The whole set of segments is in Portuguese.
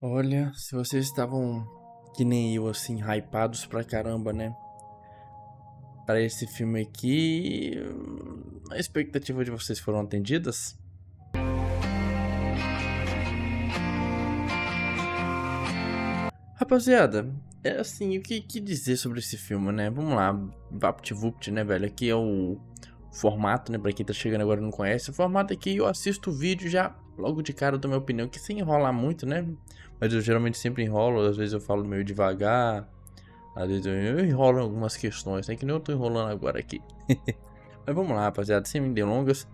Olha, se vocês estavam que nem eu, assim, hypados pra caramba, né? Pra esse filme aqui, a expectativa de vocês foram atendidas? Rapaziada, é assim, o que dizer sobre esse filme, né? Vamos lá, VaptVupt, né, velho? Aqui é o formato, né? Pra quem tá chegando agora e não conhece, o formato aqui eu assisto o vídeo já logo de cara, eu dou minha opinião, que sem enrolar muito, né? Mas eu geralmente sempre enrolo, às vezes eu falo meio devagar, às vezes eu enrolo em algumas questões, né? Que nem eu tô enrolando agora aqui. Mas vamos lá, rapaziada, sem me delongas.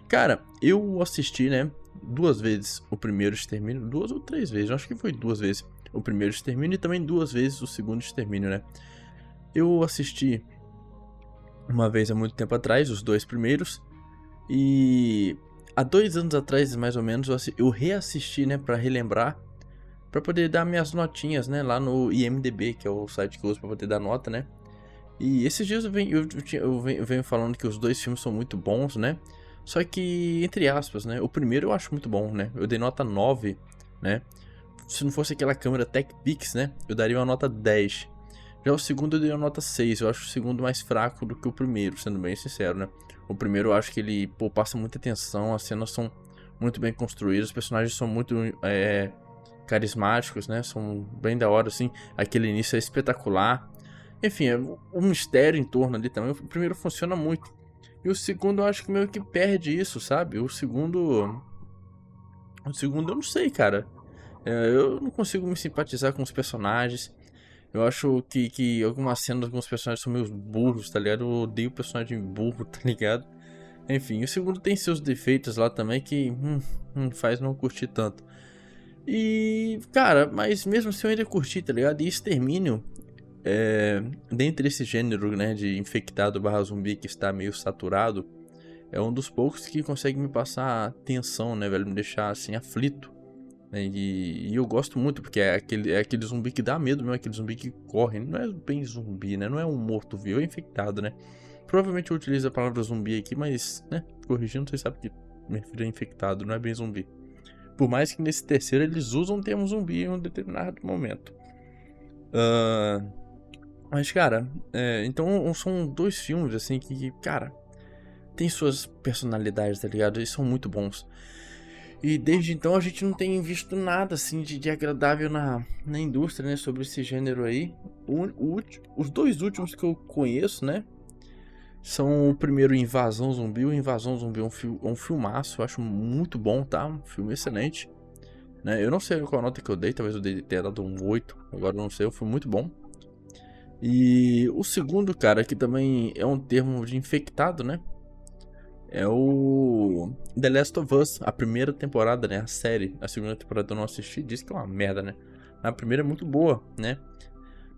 Cara, eu assisti, né, duas vezes o primeiro Extermínio, duas ou três vezes, acho que foi duas vezes o primeiro Extermínio e também duas vezes o segundo Extermínio, né. Eu assisti uma vez há muito tempo atrás, os dois primeiros, e há 2 anos atrás, mais ou menos, eu reassisti, né, pra relembrar, pra poder dar minhas notinhas, né, lá no IMDb, que é o site que eu uso pra poder dar nota, né. E esses dias eu venho falando que os dois filmes são muito bons, né? Só que, entre aspas, né? O primeiro eu acho muito bom, né? Eu dei nota 9, né? Se não fosse aquela câmera TechPix, né? Eu daria uma nota 10. Já o segundo eu dei uma nota 6. Eu acho o segundo mais fraco do que o primeiro, sendo bem sincero, né? O primeiro eu acho que ele, pô, passa muita atenção, as cenas são muito bem construídas, os personagens são muito carismáticos, né? São bem da hora, assim. Aquele início é espetacular. Enfim, é um mistério em torno ali também. O primeiro funciona muito. E o segundo eu acho que meio que perde isso, sabe? O segundo. O segundo eu não sei, cara. Eu não consigo me simpatizar com os personagens. Eu acho que algumas cenas, alguns personagens são meio burros, tá ligado? Eu odeio personagem burro, tá ligado? Enfim, o segundo tem seus defeitos lá também que faz não curtir tanto. E, cara, mas mesmo assim eu ainda curti, tá ligado? E Extermínio, dentre esse gênero, né, de infectado barra zumbi que está meio saturado, é um dos poucos que consegue me passar tensão, né, velho, me deixar assim aflito, né, e eu gosto muito porque é aquele zumbi que dá medo mesmo, aquele zumbi que corre, não é bem zumbi, né, não é um morto-vivo, é infectado, né. Provavelmente eu utilizo a palavra zumbi aqui, mas, né, corrigindo, vocês sabem que me refiro a infectado, não é bem zumbi. Por mais que nesse terceiro eles usam o termo zumbi em um determinado momento. Mas, cara, então são dois filmes, assim, que, cara, tem suas personalidades, tá ligado? Eles são muito bons. E desde então a gente não tem visto nada, assim, de agradável na indústria, né, sobre esse gênero aí. Os dois últimos que eu conheço, né, são o primeiro Invasão Zumbi. O Invasão Zumbi é um filmaço, eu acho muito bom, tá? Um filme excelente. Né? Eu não sei qual a nota que eu dei, talvez eu tenha dado um 8, agora eu não sei, um filme muito bom. E o segundo, cara, que também é um termo de infectado, né? É o The Last of Us, a primeira temporada, né? A série. A segunda temporada eu não assisti, diz que é uma merda, né? A primeira é muito boa, né?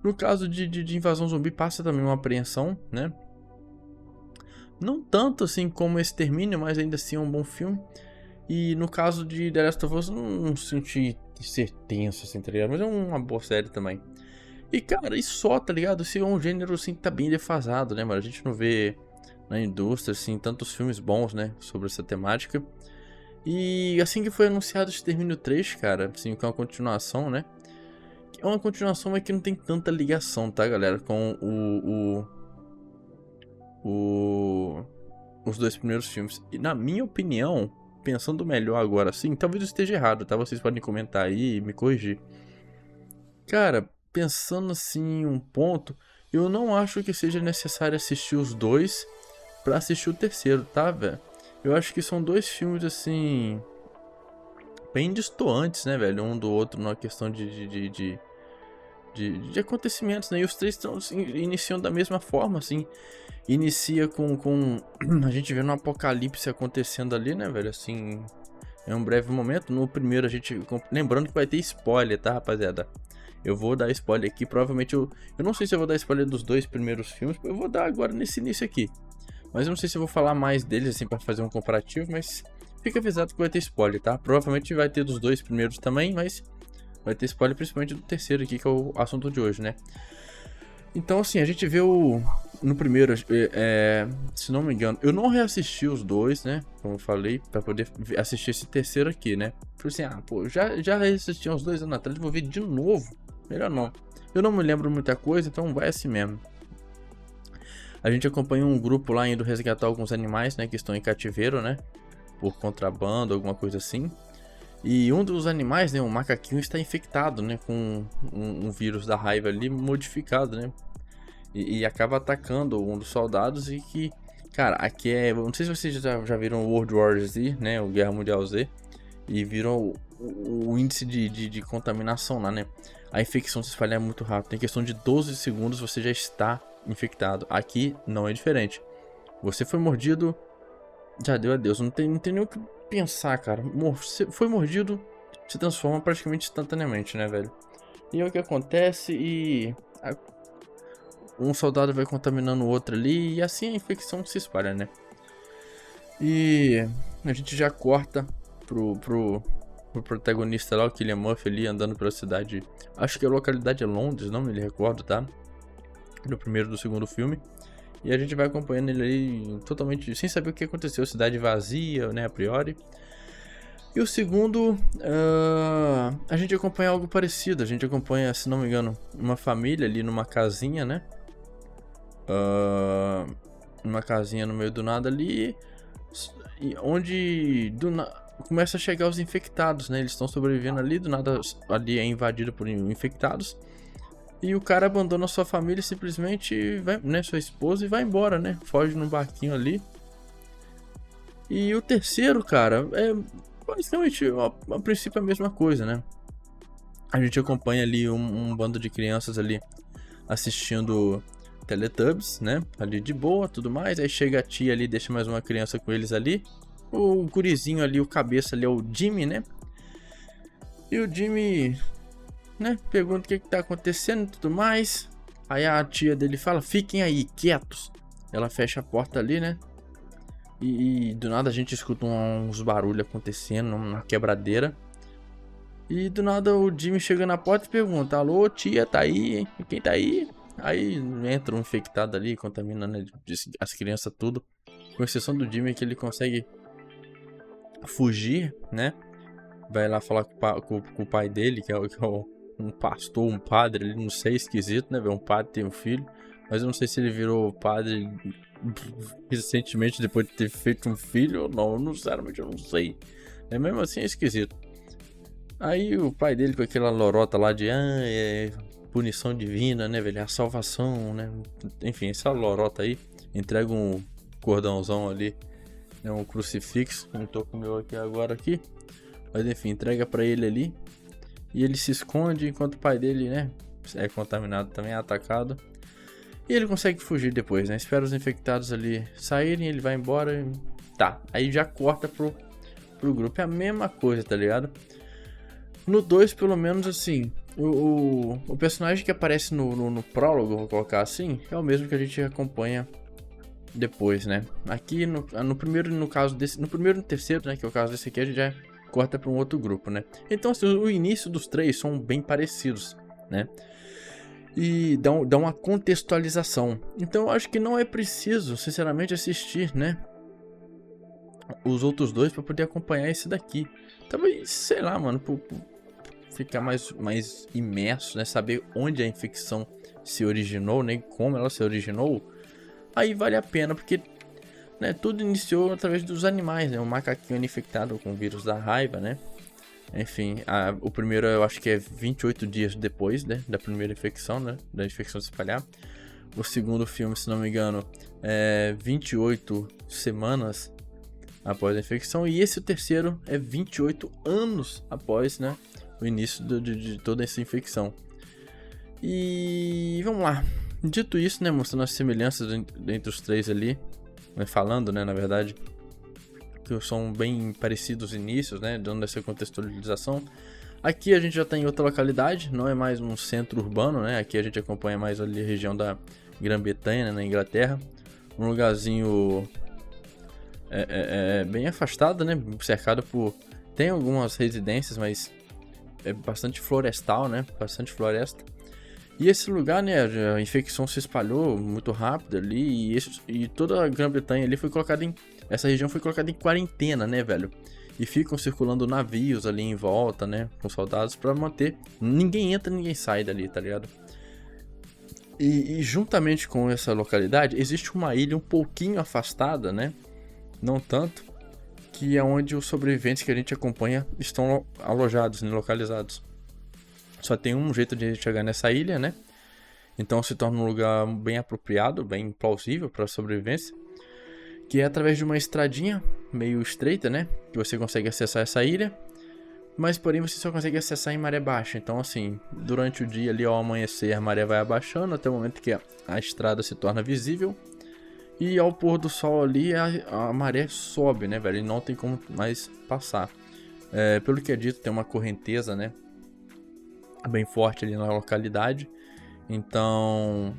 No caso de Invasão Zumbi, passa também uma apreensão, né? Não tanto assim como Extermínio, mas ainda assim é um bom filme. E no caso de The Last of Us, eu não senti ser tenso, assim, tá ligado? Mas é uma boa série também. E, cara, isso só, tá ligado? Esse é um gênero, assim, que tá bem defasado, né, mano? A gente não vê na indústria, assim, tantos filmes bons, né, sobre essa temática. E assim que foi anunciado o Extermínio 3, cara, assim, que é uma continuação, né? É uma continuação, mas que não tem tanta ligação, tá, galera? Com os dois primeiros filmes. E na minha opinião, pensando melhor agora, assim, talvez eu esteja errado, tá? Vocês podem comentar aí e me corrigir. Cara, pensando assim um ponto, eu não acho que seja necessário assistir os dois pra assistir o terceiro, tá, velho? Eu acho que são dois filmes assim bem distantes, né, velho, um do outro na questão de acontecimentos, né? E os três estão assim, iniciam da mesma forma, assim. Inicia com a gente vendo um apocalipse acontecendo ali, né, velho? Assim, é um breve momento. No primeiro a gente, lembrando que vai ter spoiler, tá, rapaziada? Eu vou dar spoiler aqui, provavelmente eu não sei se eu vou dar spoiler dos dois primeiros filmes, eu vou dar agora nesse início aqui. Mas eu não sei se eu vou falar mais deles assim pra fazer um comparativo, mas fica avisado que vai ter spoiler, tá? Provavelmente vai ter dos dois primeiros também, mas vai ter spoiler principalmente do terceiro aqui, que é o assunto de hoje, né? Então assim, a gente vê no primeiro, se não me engano, eu não reassisti os dois, né? Como eu falei, pra poder assistir esse terceiro aqui, né? Falei assim, pô, já reassisti uns 2 anos atrás, vou ver de novo. Melhor não. Eu não me lembro muita coisa, então vai assim mesmo. A gente acompanha um grupo lá indo resgatar alguns animais, né? Que estão em cativeiro, né? Por contrabando, alguma coisa assim. E um dos animais, né? Um macaquinho está infectado, né? Com um vírus da raiva ali modificado, né? E acaba atacando um dos soldados e que... Cara, aqui não sei se vocês já viram o World War Z, né? O Guerra Mundial Z. E viram o índice de contaminação lá, né? A infecção se espalha muito rápido. Em questão de 12 segundos você já está infectado. Aqui não é diferente. Você foi mordido, já deu adeus. Não tem nem o que pensar, cara. Você foi mordido, se transforma praticamente instantaneamente, né, velho? E é o que acontece um soldado vai contaminando o outro ali e assim a infecção se espalha, né? E a gente já corta pro protagonista lá, o Cillian Murphy ali andando pela cidade. Acho que a localidade é Londres, não me recordo, tá? No primeiro e do segundo filme. E a gente vai acompanhando ele ali totalmente sem saber o que aconteceu. Cidade vazia, né, a priori. E o segundo, a gente acompanha algo parecido. A gente acompanha, se não me engano, uma família ali numa casinha, né? Uma casinha no meio do nada ali. Onde começa a chegar os infectados, né? Eles estão sobrevivendo ali, do nada ali é invadido por infectados. E o cara abandona sua família e simplesmente vai, né, sua esposa e vai embora, né? Foge num barquinho ali. E o terceiro, cara, é basicamente a princípio a mesma coisa, né? A gente acompanha ali um bando de crianças ali assistindo Teletubbies, né? Ali de boa, tudo mais. Aí chega a tia ali, deixa mais uma criança com eles ali. O gurizinho ali, o cabeça ali é o Jimmy, né? E o Jimmy, né, pergunta o que tá acontecendo e tudo mais. Aí a tia dele fala, fiquem aí, quietos. Ela fecha a porta ali, né? E do nada a gente escuta uns barulhos acontecendo, uma quebradeira. E do nada o Jimmy chega na porta e pergunta, alô, tia, tá aí? Quem tá aí? Aí entra um infectado ali, contamina, né, as crianças tudo. Com exceção do Jimmy, que ele consegue fugir, né? Vai lá falar com o pai dele, que é um pastor, um padre, ele não sei, esquisito, né? Um padre tem um filho, mas eu não sei se ele virou padre recentemente depois de ter feito um filho ou não, sinceramente eu não sei. É mesmo assim, é esquisito. Aí o pai dele com aquela lorota lá de punição divina, né, velho? A salvação, né? Enfim, essa lorota aí entrega um cordãozão ali, né, um crucifixo, não tô com o meu aqui agora aqui. Mas enfim, entrega pra ele ali. E ele se esconde enquanto o pai dele, né, é contaminado também, é atacado. E ele consegue fugir depois, né? Espera os infectados ali saírem, ele vai embora e... Tá, aí já corta pro grupo. É a mesma coisa, tá ligado? No 2, pelo menos, assim, o personagem que aparece no prólogo, vou colocar assim, é o mesmo que a gente acompanha depois, né? Aqui no primeiro, no caso desse, no primeiro e no terceiro, né, que é o caso desse aqui, a gente já corta para um outro grupo, né? Então, assim, o início dos três são bem parecidos, né? E dá uma contextualização. Então, eu acho que não é preciso, sinceramente, assistir, né, os outros dois para poder acompanhar esse daqui. Talvez, sei lá, mano, ficar mais imerso, né? Saber onde a infecção se originou, né? Como ela se originou. Aí vale a pena, porque, né, tudo iniciou através dos animais, né? Um macaquinho infectado com o vírus da raiva, né? Enfim, o primeiro eu acho que é 28 dias depois, né, da primeira infecção, né? Da infecção se espalhar. O segundo filme, se não me engano, é 28 semanas após a infecção. E esse o terceiro é 28 anos após, né, o início de toda essa infecção. E vamos lá. Dito isso, né, mostrando as semelhanças entre os três ali, né, falando, né, na verdade, que são bem parecidos os inícios, né, dando essa contextualização. Aqui a gente já está em outra localidade, não é mais um centro urbano, né, aqui a gente acompanha mais ali a região da Grã-Bretanha, né, na Inglaterra, um lugarzinho bem afastado, né, cercado por... tem algumas residências, mas é bastante florestal, né, bastante floresta. E esse lugar, né, a infecção se espalhou muito rápido ali e toda a Grã-Bretanha ali foi colocada em... Essa região foi colocada em quarentena, né, velho? E ficam circulando navios ali em volta, né, com soldados pra manter... Ninguém entra, ninguém sai dali, tá ligado? E juntamente com essa localidade, existe uma ilha um pouquinho afastada, né? Não tanto, que é onde os sobreviventes que a gente acompanha estão alojados, né, localizados. Só tem um jeito de chegar nessa ilha, né? Então se torna um lugar bem apropriado, bem plausível para a sobrevivência. Que é através de uma estradinha meio estreita, né? Que você consegue acessar essa ilha. Mas porém você só consegue acessar em maré baixa. Então assim, durante o dia ali ao amanhecer a maré vai abaixando até o momento que a estrada se torna visível. E ao pôr do sol ali a maré sobe, né, velho? E não tem como mais passar. Pelo que é dito, tem uma correnteza, né? Bem forte ali na localidade. Então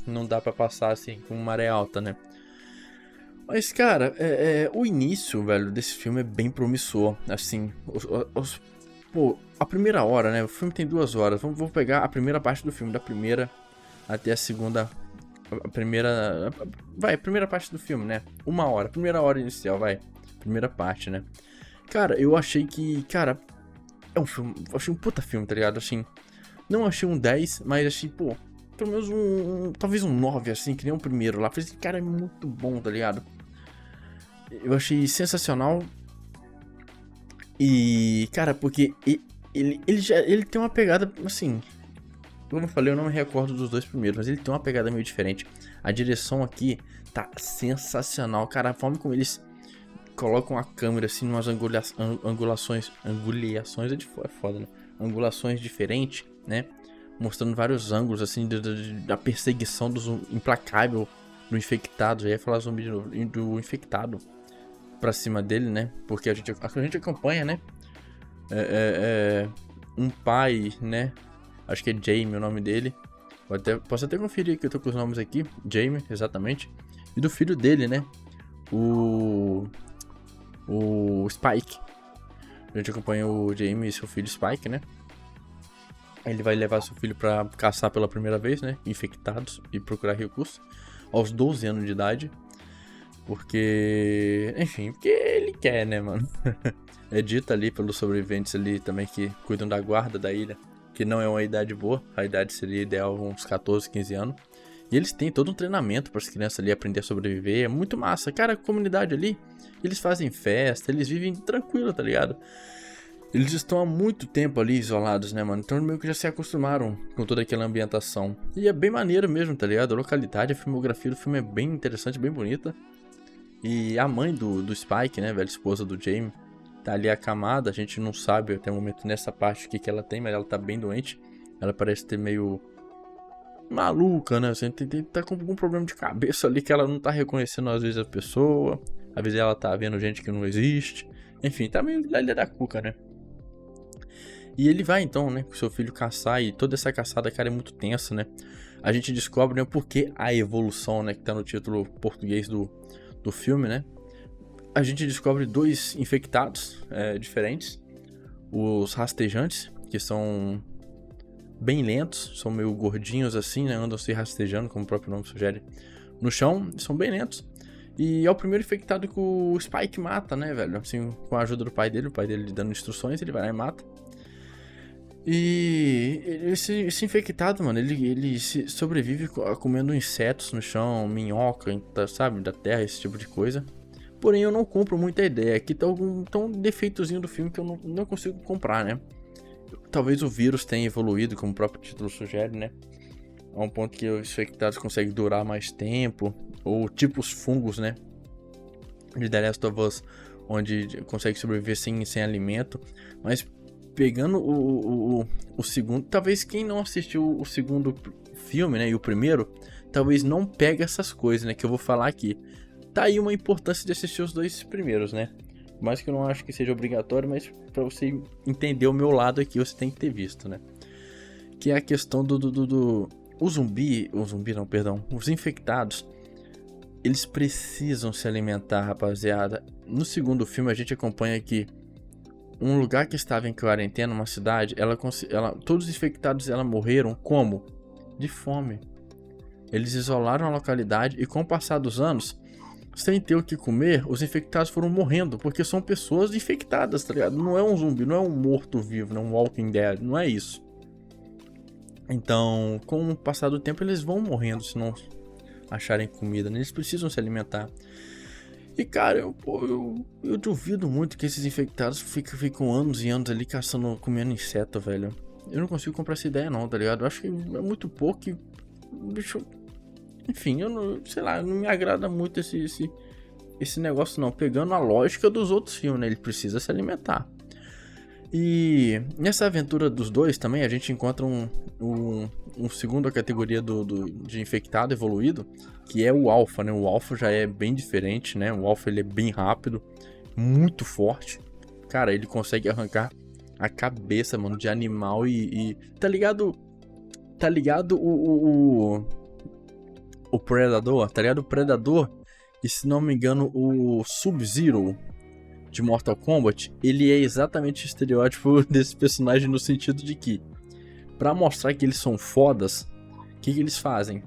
não dá pra passar assim com maré alta, né? Mas, cara, o início, velho, desse filme é bem promissor. Assim, pô, a primeira hora, né? O filme tem 2 horas. Vou pegar a primeira parte do filme, da primeira até a segunda. A primeira parte do filme, né? 1 hora, primeira hora inicial, vai. Primeira parte, né? Cara, eu achei que, cara, é um filme, achei um puta filme, tá ligado? Assim, não achei um 10, mas achei, pô, pelo menos talvez um 9, assim, que nem o primeiro lá. Falei assim, cara, é muito bom, tá ligado? Eu achei sensacional. E, cara, porque ele tem uma pegada, assim, como eu falei, eu não me recordo dos 2 primeiros, mas ele tem uma pegada meio diferente. A direção aqui tá sensacional, cara, a forma como eles colocam a câmera assim, numas angulações é foda, né? Angulações diferentes, né? Mostrando vários ângulos, assim, da perseguição do implacável do infectado. Já ia falar zumbi de novo, do infectado pra cima dele, né? Porque a gente acompanha, né? Um pai, né? Acho que é Jamie o nome dele. Posso até conferir que eu tô com os nomes aqui. Jamie, exatamente. E do filho dele, né? O Spike. A gente acompanha o Jamie e seu filho Spike, né? Ele vai levar seu filho pra caçar pela primeira vez, né? Infectados e procurar recursos. Aos 12 anos de idade. Porque... Enfim, porque ele quer, né, mano? É dito ali pelos sobreviventes ali também que cuidam da guarda da ilha. Que não é uma idade boa. A idade seria ideal uns 14, 15 anos. E eles têm todo um treinamento para as crianças ali aprender a sobreviver. É muito massa. Cara, a comunidade ali, eles fazem festa, eles vivem tranquilo, tá ligado? Eles estão há muito tempo ali isolados, né, mano? Então meio que já se acostumaram com toda aquela ambientação. E é bem maneiro mesmo, tá ligado? A localidade, a filmografia do filme é bem interessante, bem bonita. E a mãe do Spike, né, velho, esposa do Jamie, tá ali acamada. A gente não sabe até o momento nessa parte o que ela tem, mas ela tá bem doente. Ela parece ter meio... maluca, né? Você tá com algum problema de cabeça ali que ela não tá reconhecendo às vezes a pessoa. Às vezes ela tá vendo gente que não existe. Enfim, tá meio da ilha da cuca, né? E ele vai então, né, com seu filho caçar. E toda essa caçada, cara, é muito tensa, né? A gente descobre, né, o porquê a evolução, né, que tá no título português do filme, né? A gente descobre 2 infectados diferentes. Os rastejantes, que são bem lentos, são meio gordinhos assim, né? Andam se rastejando, como o próprio nome sugere, no chão, são bem lentos. E é o primeiro infectado que o Spike mata, né, velho? Assim, com a ajuda do pai dele, o pai dele dando instruções, ele vai lá e mata. E esse infectado, mano, ele sobrevive comendo insetos no chão, minhoca, sabe, da terra, esse tipo de coisa. Porém, eu não compro muita ideia. Aqui tá um defeitozinho do filme que eu não consigo comprar, né? Talvez o vírus tenha evoluído, como o próprio título sugere, né? A um ponto que os infectados conseguem durar mais tempo. Ou tipo os fungos, né? De The Last of Us, onde consegue sobreviver sem alimento. Mas pegando o segundo... Talvez quem não assistiu o segundo filme, né? E o primeiro, talvez não pegue essas coisas, né? Que eu vou falar aqui. Tá aí uma importância de assistir os 2 primeiros, né? Mas que eu não acho que seja obrigatório, mas pra você entender o meu lado aqui, você tem que ter visto, né? Que é a questão os infectados, eles precisam se alimentar, rapaziada. No segundo filme a gente acompanha que um lugar que estava em quarentena, uma cidade, todos os infectados morreram como? De fome. Eles isolaram a localidade e com o passar dos anos, sem ter o que comer, os infectados foram morrendo, porque são pessoas infectadas, tá ligado? Não é um zumbi, não é um morto-vivo, não é um Walking Dead, não é isso. Então, com o passar do tempo, eles vão morrendo se não acharem comida, né? Eles precisam se alimentar. E cara, eu duvido muito que esses infectados ficam anos e anos ali caçando, comendo inseto, velho. Eu não consigo comprar essa ideia não, tá ligado? Eu acho que é muito pouco e... bicho... Enfim, eu não... sei lá, não me agrada muito esse negócio não. Pegando a lógica dos outros filmes, né? Ele precisa se alimentar. E nessa aventura dos dois também a gente encontra um segunda categoria de infectado evoluído, que é o Alpha, né? O Alpha já é bem diferente, né? O Alpha ele é bem rápido, muito forte. Cara, ele consegue arrancar a cabeça, mano, de animal e... Tá ligado? Tá ligado o Predador? Tá ligado o Predador? E se não me engano o Sub-Zero de Mortal Kombat, ele é exatamente o estereótipo desse personagem no sentido de que, pra mostrar que eles são fodas, o que eles fazem?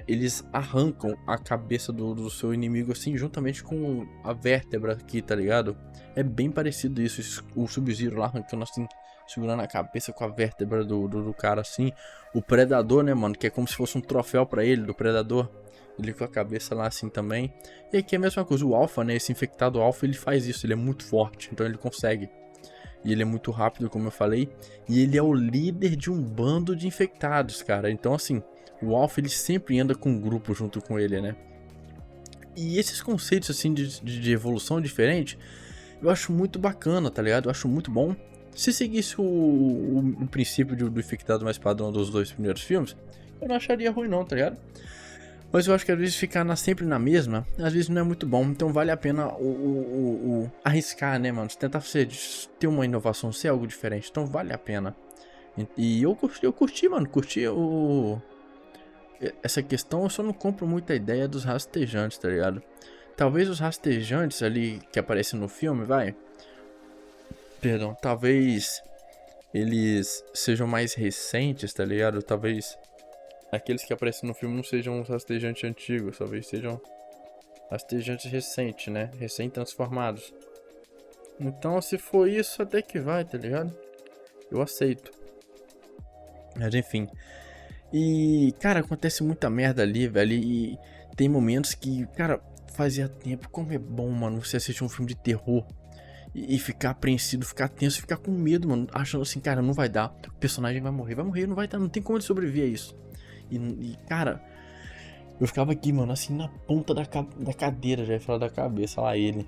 Eles arrancam a cabeça do seu inimigo assim, juntamente com a vértebra aqui, tá ligado? É bem parecido isso, o Sub-Zero lá arrancando assim, segurando a cabeça com a vértebra do cara assim. O Predador, né, mano, que é como se fosse um troféu pra ele, do Predador. Ele com a cabeça lá assim também. E aqui é a mesma coisa, o Alpha, né, esse infectado Alpha, ele faz isso, ele é muito forte, então ele consegue. E ele é muito rápido, como eu falei. E ele é o líder de um bando de infectados, cara. Então assim, o Alpha ele sempre anda com um grupo junto com ele, né. E esses conceitos assim de evolução diferente, eu acho muito bacana, tá ligado? Eu acho muito bom. Se seguisse o princípio do infectado mais padrão dos dois primeiros filmes, eu não acharia ruim não, tá ligado? Mas eu acho que às vezes ficar sempre na mesma, às vezes não é muito bom. Então vale a pena arriscar, né, mano? Tentar ter uma inovação, ser algo diferente. Então vale a pena. E eu curti, mano. Curti essa questão. Eu só não compro muita ideia dos rastejantes, tá ligado? Talvez os rastejantes ali que aparecem no filme, Perdão, talvez eles sejam mais recentes, tá ligado? Talvez aqueles que aparecem no filme não sejam os rastejantes antigos, talvez sejam rastejantes recentes, né? Recém-transformados. Então, se for isso, até que vai, tá ligado? Eu aceito. Mas enfim. E, cara, acontece muita merda ali, velho. E tem momentos que, cara, fazia tempo. Como é bom, mano, você assistir um filme de terror e ficar apreensivo, ficar tenso, ficar com medo, mano. Achando assim, cara, não vai dar. O personagem vai morrer, não vai dar. Não tem como ele sobreviver a isso. E cara, eu ficava aqui, mano, assim, na ponta da cadeira, já ia falar da cabeça, lá ele.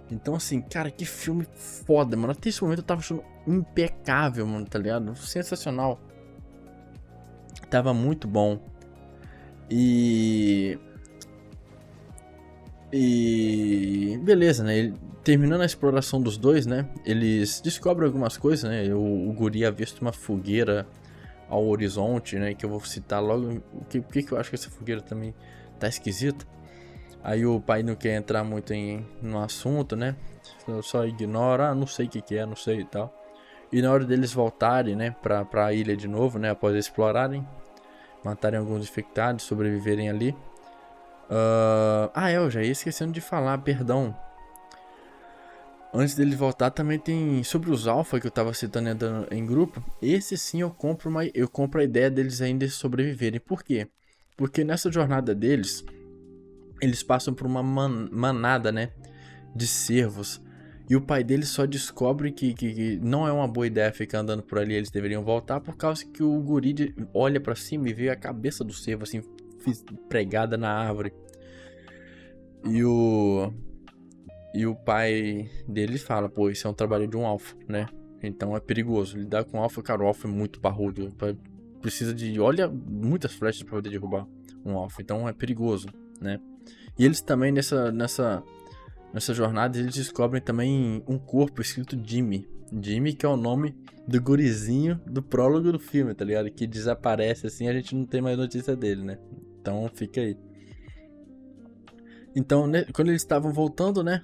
Então, assim, cara, que filme foda, mano. Até esse momento eu tava achando impecável, mano, tá ligado? Sensacional. Tava muito bom. E beleza, né? Terminando a exploração dos dois, né? Eles descobrem algumas coisas, né? O guri avista uma fogueira ao horizonte, né? Que eu vou citar logo. Por que eu acho que essa fogueira também tá esquisita? Aí o pai não quer entrar muito no assunto, né? Só ignora, não sei o que é, não sei e tal. E na hora deles voltarem, né? Pra ilha de novo, né? Após explorarem, matarem alguns infectados, sobreviverem ali. Eu já ia esquecendo de falar, perdão. Antes dele voltar também tem sobre os alfa que eu tava citando em grupo. Esse sim eu compro a ideia deles ainda sobreviverem. Por quê? Porque nessa jornada deles, eles passam por uma manada, né, de cervos. E o pai deles só descobre que não é uma boa ideia ficar andando por ali, eles deveriam voltar, por causa que o guri olha pra cima e vê a cabeça do cervo assim pregada na árvore. E o pai dele fala, pô, isso é um trabalho de um alfa, né? Então é perigoso. Lidar com alfa, cara, o alfa é muito parrudo. Precisa de, olha, muitas flechas pra poder derrubar um alfa. Então é perigoso, né? E eles também, nessa jornada, eles descobrem também um corpo escrito Jimmy. Jimmy, que é o nome do gurizinho do prólogo do filme, tá ligado? Que desaparece assim, a gente não tem mais notícia dele, né? Então fica aí. Então, né, quando eles estavam voltando, né?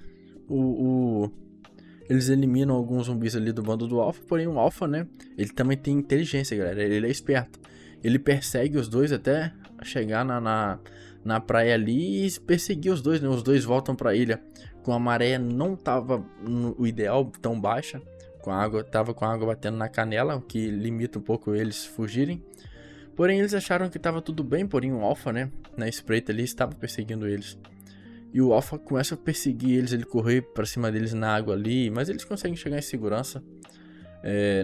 Eles eliminam alguns zumbis ali do bando do Alpha, porém o Alpha, né, ele também tem inteligência, galera, ele é esperto. Ele persegue os dois até chegar na praia ali e perseguir os dois, né, os dois voltam pra ilha. Com a maré não tava no ideal, tão baixa, tava com a água batendo na canela, o que limita um pouco eles fugirem. Porém eles acharam que tava tudo bem, porém o Alpha, né, na espreita ali, estava perseguindo eles. E o Alpha começa a perseguir eles, ele correr pra cima deles na água ali, mas eles conseguem chegar em segurança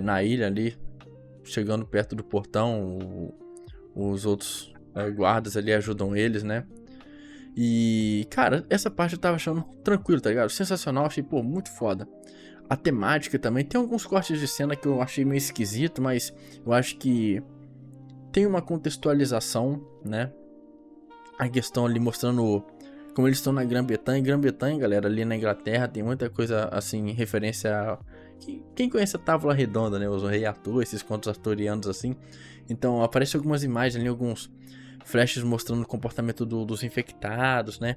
na ilha ali, chegando perto do portão. Os outros guardas ali ajudam eles, né? E, cara, essa parte eu tava achando tranquilo, tá ligado? Sensacional, achei, pô, muito foda. A temática também, tem alguns cortes de cena que eu achei meio esquisito, mas eu acho que tem uma contextualização, né? A questão ali mostrando como eles estão na Grã-Bretanha. Grã-Bretanha, galera, ali na Inglaterra, tem muita coisa, assim, referência a... Quem conhece a Távola Redonda, né? Os Rei Arthur, esses contos arturianos, assim. Então, aparecem algumas imagens ali, alguns flashes mostrando o comportamento dos infectados, né?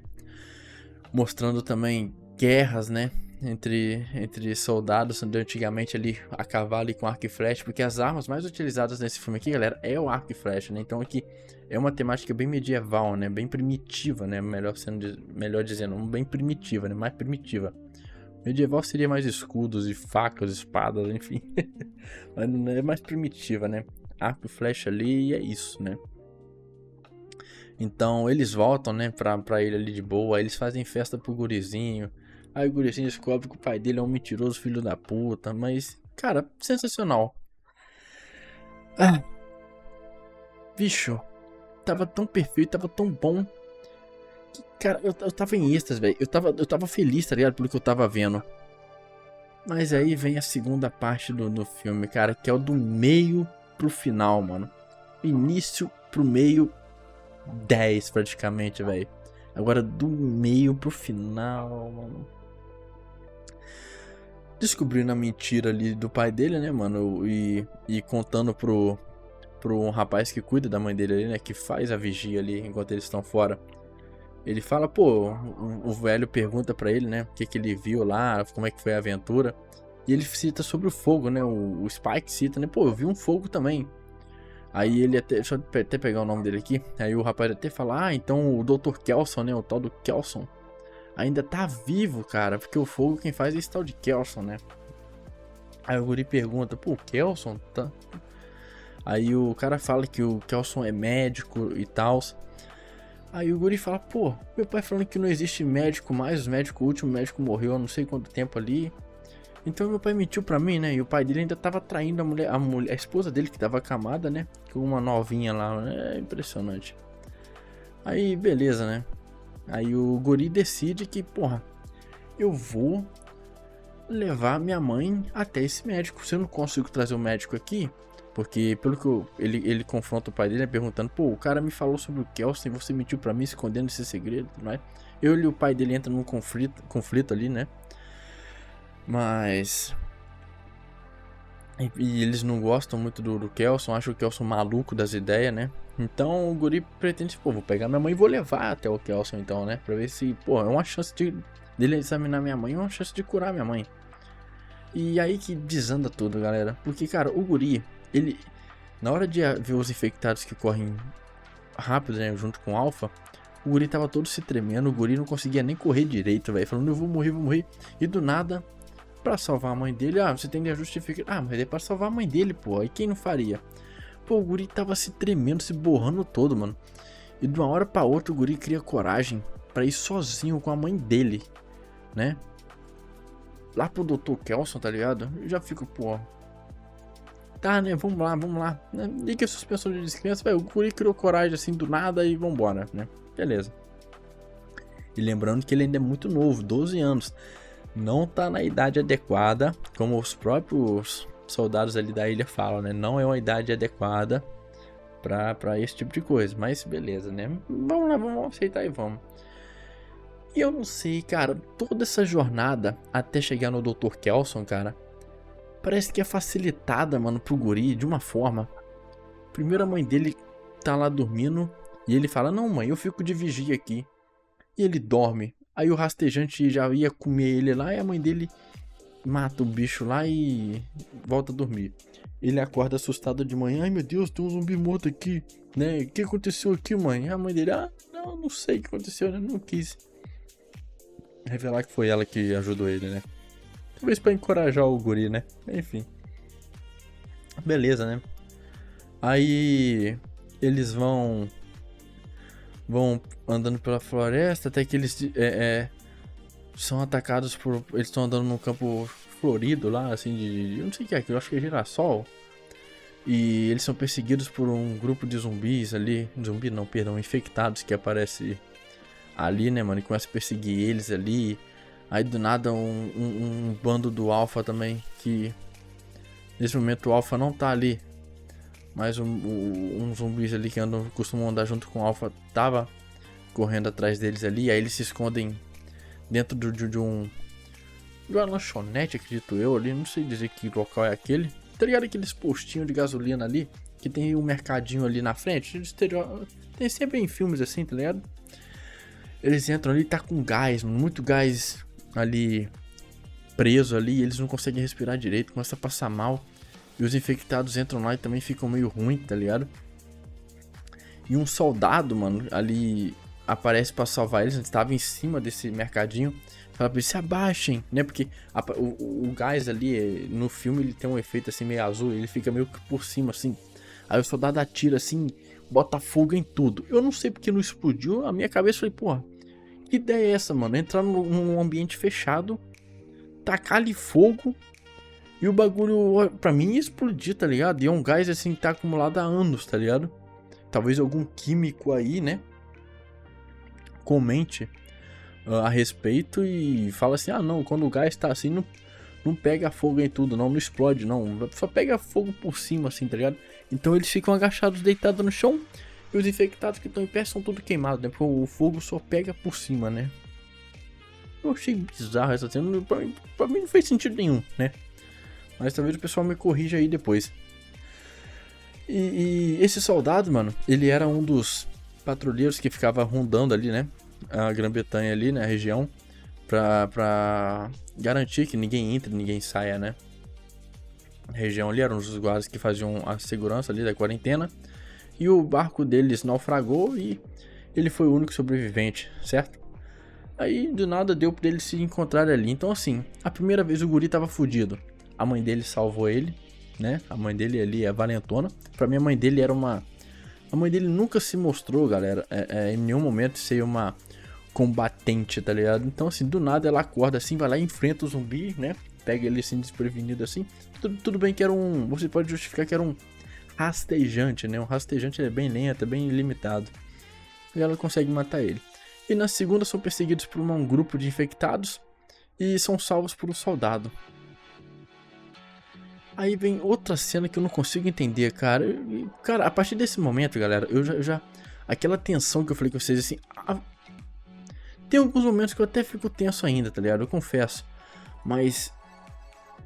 Mostrando também guerras, né? Entre soldados, antigamente ali a cavalo e com arco e flecha, porque as armas mais utilizadas nesse filme aqui, galera, é o arco e flecha, né? Então aqui é uma temática bem medieval, né? Bem primitiva, né? Melhor dizendo, bem primitiva, né? Mais primitiva. Medieval seria mais escudos e facas, espadas, enfim. Mas é mais primitiva, né? Arco e flecha ali e é isso, né? Então eles voltam, né, pra ilha ali de boa. Aí eles fazem festa pro gurizinho. Aí o gurizinho descobre que o pai dele é um mentiroso filho da puta. Mas, cara, sensacional. Ah, bicho, tava tão perfeito, tava tão bom. Que, cara, eu tava em êxtase, velho. Eu tava feliz, tá ligado? Pelo que eu tava vendo. Mas aí vem a segunda parte do filme, cara, que é o do meio pro final, mano. Início pro meio, 10 praticamente, velho. Agora do meio pro final, mano. Descobrindo a mentira ali do pai dele, né, mano? E contando pro um rapaz que cuida da mãe dele ali, né? Que faz a vigia ali enquanto eles estão fora. Ele fala, pô, o velho pergunta pra ele, né? O que ele viu lá, como é que foi a aventura. E ele cita sobre o fogo, né? O Spike cita, né? Pô, eu vi um fogo também. Aí ele até, deixa eu até pegar o nome dele aqui. Aí o rapaz até fala, ah, então o Dr. Kelson, né? O tal do Kelson ainda tá vivo, cara. Porque o fogo quem faz é esse tal de Kelson, né? Aí o guri pergunta, pô, Kelson? Tá. Aí o cara fala que o Kelson é médico e tal. Aí o guri fala, pô, meu pai falando que não existe médico mais, o último médico morreu há não sei quanto tempo ali. Então meu pai mentiu pra mim, né? E o pai dele ainda tava traindo a esposa dele que tava acamada, né? Com uma novinha lá, é impressionante. Aí, beleza, né? Aí o guri decide que, porra, eu vou levar minha mãe até esse médico. Se eu não consigo trazer o médico aqui, porque pelo que ele confronta o pai dele, né, perguntando, pô, o cara me falou sobre o Kelson e você mentiu pra mim escondendo esse segredo, não é? Eu e o pai dele entram num conflito ali, né? Mas... E eles não gostam muito do Kelson, acham o Kelson maluco das ideias, né? Então o guri pretende, pô, vou pegar minha mãe e vou levar até o Kelson então, né? Pra ver se, pô, é uma chance dele examinar minha mãe, é uma chance de curar minha mãe. E aí que desanda tudo, galera. Porque, cara, o guri, ele... Na hora de ver os infectados que correm rápido, né, junto com o Alpha, o guri tava todo se tremendo, o guri não conseguia nem correr direito, velho. Falando, eu vou morrer. E do nada... Pra salvar a mãe dele, você tem que justificar. Ah, mas é pra salvar a mãe dele, pô. Aí quem não faria? Pô, o guri tava se tremendo, se borrando todo, mano. E de uma hora pra outra o guri cria coragem pra ir sozinho com a mãe dele, né? Lá pro Dr. Kelson, tá ligado? Eu já fico, pô. Tá, né? Vamos lá. Liga a suspensão de descrença, velho. O guri criou coragem assim do nada e vambora, né? Beleza. E lembrando que ele ainda é muito novo, 12 anos. Não tá na idade adequada, como os próprios soldados ali da ilha falam, né? Não é uma idade adequada pra esse tipo de coisa. Mas beleza, né? Vamos lá, vamos aceitar e vamos. E eu não sei, cara, toda essa jornada até chegar no Dr. Kelson, cara, parece que é facilitada, mano, pro guri de uma forma. Primeiro a mãe dele tá lá dormindo e ele fala, não mãe, eu fico de vigia aqui. E ele dorme. Aí o rastejante já ia comer ele lá e a mãe dele mata o bicho lá e volta a dormir. Ele acorda assustado de manhã. Ai meu Deus, tem um zumbi morto aqui, né? O que aconteceu aqui, mãe? A mãe dele, não sei o que aconteceu, né? Não quis revelar que foi ela que ajudou ele, né? Talvez pra encorajar o guri, né? Enfim. Beleza, né? Aí eles vão andando pela floresta até que eles são atacados por... Eles estão andando num campo florido lá, assim, eu não sei o que é aquilo, acho que é girassol. E eles são perseguidos por um grupo de zumbis ali. Zumbi não, perdão, infectados que aparece ali, né, mano? E começa a perseguir eles ali. Aí do nada um bando do Alpha também, que nesse momento o Alpha não tá ali. Mas um zumbis ali que costumam andar junto com o Alpha tava correndo atrás deles ali. Aí eles se escondem dentro de uma lanchonete, acredito eu ali. Não sei dizer que local é aquele. Tá ligado aqueles postinhos de gasolina ali? Que tem um mercadinho ali na frente? Tem sempre em filmes assim, tá ligado? Eles entram ali e tá com gás, muito gás ali preso ali. E eles não conseguem respirar direito, começa a passar mal. E os infectados entram lá e também ficam meio ruim, tá ligado? E um soldado, mano, ali aparece pra salvar eles. Ele estava em cima desse mercadinho. Fala pra eles, se abaixem, né? Porque o gás ali, no filme, ele tem um efeito assim meio azul. Ele fica meio que por cima, assim. Aí o soldado atira assim, bota fogo em tudo. Eu não sei porque não explodiu. A minha cabeça foi, porra, que ideia é essa, mano? Entrar num ambiente fechado, tacar ali fogo e o bagulho, pra mim, ia explodir, tá ligado? E é um gás assim que tá acumulado há anos, tá ligado? Talvez algum químico aí, né? Comente a respeito e fala assim, não, quando o gás tá assim, não pega fogo em tudo, não explode, não. Só pega fogo por cima, assim, tá ligado? Então eles ficam agachados, deitados no chão. E os infectados que estão em pé são tudo queimados, né? Porque o fogo só pega por cima, né? Eu achei bizarro essa cena. Pra mim não fez sentido nenhum, né? Mas talvez o pessoal me corrija aí depois. E esse soldado, mano, ele era um dos patrulheiros que ficava rondando ali, né? A Grã-Bretanha ali, né? A região. Pra garantir que ninguém entre, ninguém saia, né? A região ali eram os guardas que faziam a segurança ali da quarentena. E o barco deles naufragou e ele foi o único sobrevivente, certo? Aí do nada deu pra eles se encontrarem ali. Então assim, a primeira vez o guri tava fudido. A mãe dele salvou ele, né? A mãe dele ali é valentona. Pra mim a mãe dele era uma... A mãe dele nunca se mostrou, galera, em nenhum momento ser uma combatente, tá ligado? Então assim, do nada ela acorda assim, vai lá e enfrenta o zumbi, né? Pega ele assim desprevenido assim. Tudo bem que era um... Você pode justificar que era um rastejante, né? Um rastejante ele é bem lento, é bem limitado. E ela consegue matar ele. E na segunda são perseguidos por um grupo de infectados e são salvos por um soldado. Aí vem outra cena que eu não consigo entender, cara. Cara, a partir desse momento, galera, eu já aquela tensão que eu falei com vocês, assim... Tem alguns momentos que eu até fico tenso ainda, tá ligado? Eu confesso. Mas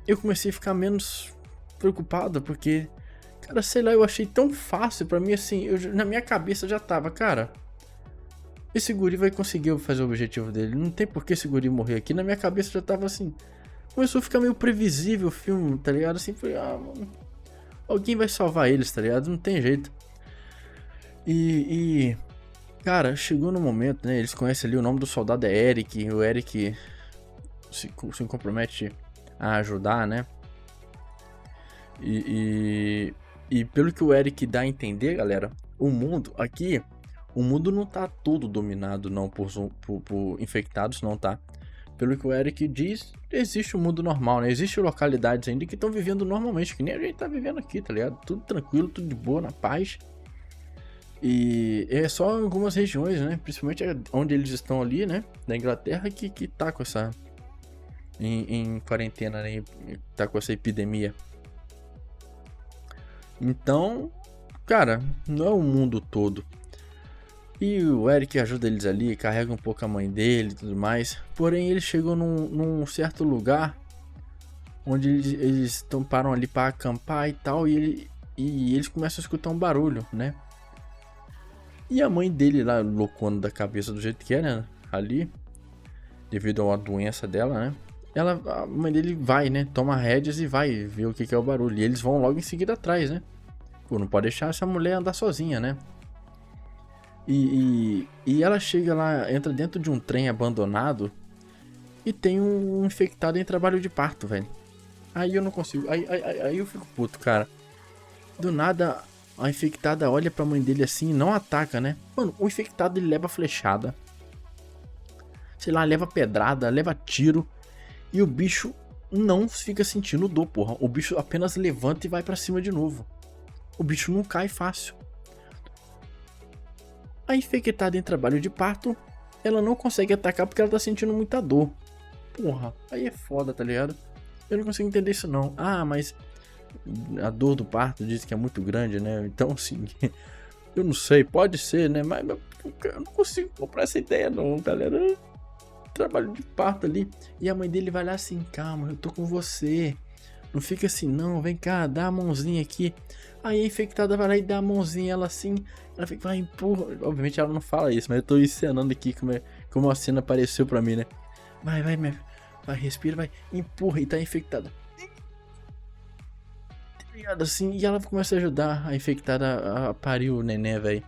eu comecei a ficar menos preocupado, porque... Cara, sei lá, eu achei tão fácil pra mim, assim... Na minha cabeça já tava, cara... Esse guri vai conseguir fazer o objetivo dele. Não tem por que esse guri morrer aqui. Na minha cabeça já tava assim... Começou a ficar meio previsível o filme, tá ligado? Assim, foi, mano, alguém vai salvar eles, tá ligado? Não tem jeito. Cara, chegou no momento, né? Eles conhecem ali, o nome do soldado é Eric. O Eric se compromete a ajudar, né? E pelo que o Eric dá a entender, galera, o mundo aqui, o mundo não tá todo dominado, não, por infectados, não tá. Pelo que o Eric diz, existe um mundo normal, né? Existem localidades ainda que estão vivendo normalmente, que nem a gente tá vivendo aqui, tá ligado? Tudo tranquilo, tudo de boa, na paz. E é só algumas regiões, né? Principalmente onde eles estão ali, né? Da Inglaterra, que tá com essa... Em quarentena, né? Tá com essa epidemia. Então, cara, não é o mundo todo. E o Eric ajuda eles ali, carrega um pouco a mãe dele e tudo mais. Porém, eles chegam num certo lugar onde eles param ali para acampar e tal. E eles começam a escutar um barulho, né? E a mãe dele lá, loucona da cabeça do jeito que é, né? Ali, devido a uma doença dela, né? a mãe dele vai, né? Toma rédeas e vai ver o que que é o barulho. E eles vão logo em seguida atrás, né? Pô, não pode deixar essa mulher andar sozinha, né? E ela chega lá, entra dentro de um trem abandonado e tem um infectado em trabalho de parto, velho. Aí eu não consigo. Aí eu fico puto, cara. Do nada, a infectada olha pra mãe dele assim e não ataca, né? Mano, o infectado ele leva flechada. Sei lá, leva pedrada, leva tiro. E o bicho não fica sentindo dor, porra. O bicho apenas levanta e vai pra cima de novo. O bicho não cai fácil. A infectada em trabalho de parto, ela não consegue atacar porque ela tá sentindo muita dor. Porra, aí é foda, tá ligado? Eu não consigo entender isso não. Ah, mas a dor do parto diz que é muito grande, né? Então, assim, eu não sei, pode ser, né? Mas eu não consigo comprar essa ideia não, galera. Trabalho de parto ali. E a mãe dele vai lá assim, calma, eu tô com você. Não fica assim não, vem cá, dá a mãozinha aqui. Aí a infectada vai lá e dá a mãozinha, ela assim, ela fica, vai, empurra. Obviamente ela não fala isso, mas eu tô encenando aqui como a cena apareceu pra mim, né? Vai, vai, respira, vai, empurra e tá infectada. Assim, e ela começa a ajudar a infectada a parir o neném, velho.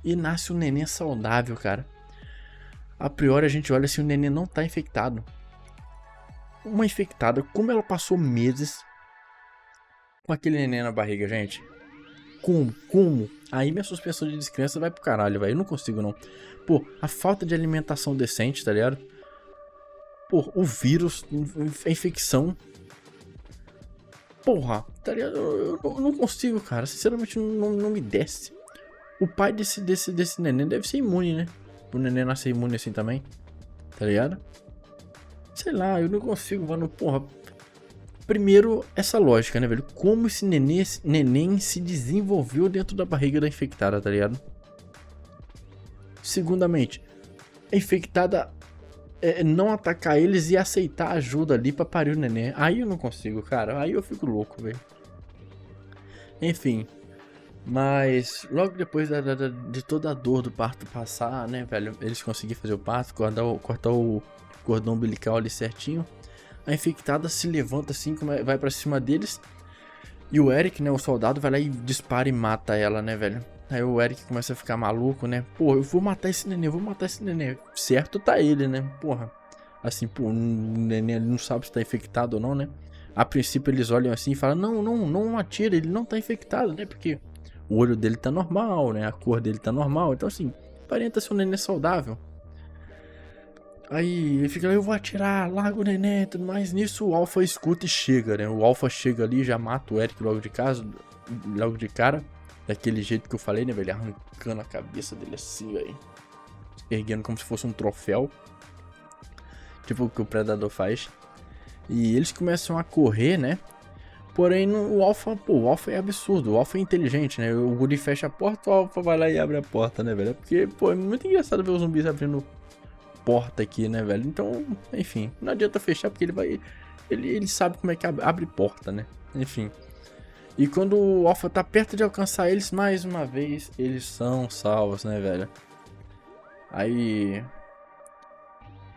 E nasce um neném saudável, cara. A priori a gente olha se o neném não tá infectado. Uma infectada, como ela passou meses com aquele neném na barriga, gente? Como? Aí minha suspensão de descrença vai pro caralho, velho. Eu não consigo, não. Pô, a falta de alimentação decente, tá ligado? Pô, o vírus, a infecção. Porra, tá ligado? Eu não consigo, cara. Sinceramente, não me desce. O pai desse neném deve ser imune, né? O neném nascer imune assim também. Tá ligado? Sei lá, eu não consigo, mano. Porra. Primeiro, essa lógica, né, velho? Como esse neném se desenvolveu dentro da barriga da infectada, tá ligado? Segundamente, a infectada não atacar eles e aceitar ajuda ali pra parir o neném. Aí eu não consigo, cara. Aí eu fico louco, velho. Enfim. Mas logo depois de toda a dor do parto passar, né, velho? Eles conseguiram fazer o parto, cortar o cordão umbilical ali certinho. A infectada se levanta assim, vai pra cima deles. E o Eric, né, o soldado, vai lá e dispara e mata ela, né, velho? Aí o Eric começa a ficar maluco, né? Pô, eu vou matar esse neném, eu vou matar esse neném. Certo tá ele, né? Porra. Assim, pô, o neném ali não sabe se tá infectado ou não, né? A princípio eles olham assim e falam, não atira, ele não tá infectado, né? Porque o olho dele tá normal, né? A cor dele tá normal. Então assim, aparenta ser um neném saudável. Aí ele fica lá, eu vou atirar, larga o neném e tudo mais. Nisso o Alpha escuta e chega, né? O Alpha chega ali e já mata o Eric logo de cara. Daquele jeito que eu falei, né, velho? Arrancando a cabeça dele assim, velho. Erguendo como se fosse um troféu. Tipo o que o Predador faz. E eles começam a correr, né? Porém, o Alpha, pô, o Alpha é absurdo. O Alpha é inteligente, né? O Guri fecha a porta, o Alpha vai lá e abre a porta, né, velho? Porque, pô, é muito engraçado ver os zumbis abrindo porta aqui, né, velho? Então, enfim, não adianta fechar porque ele sabe como é que abre porta, né? Enfim. E quando o Alpha tá perto de alcançar eles, mais uma vez, eles são salvos, né, velho? Aí,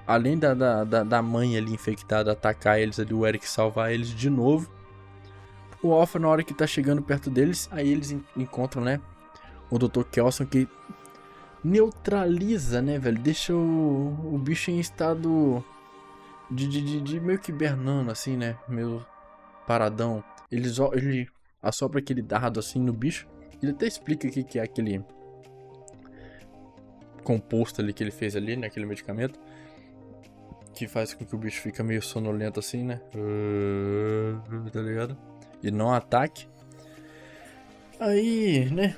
além da mãe ali infectada atacar eles ali, o Eric salvar eles de novo. O Alpha, na hora que tá chegando perto deles, aí eles encontram, né, o Dr. Kelson, que neutraliza, né, velho? Deixa o bicho em estado de meio que hibernando, assim, né? Meio paradão. Ele assopra aquele dardo assim no bicho. Ele até explica o que é aquele composto ali que ele fez ali, né? Aquele medicamento. Que faz com que o bicho fica meio sonolento assim, né? Tá ligado? E não ataque. Aí, né?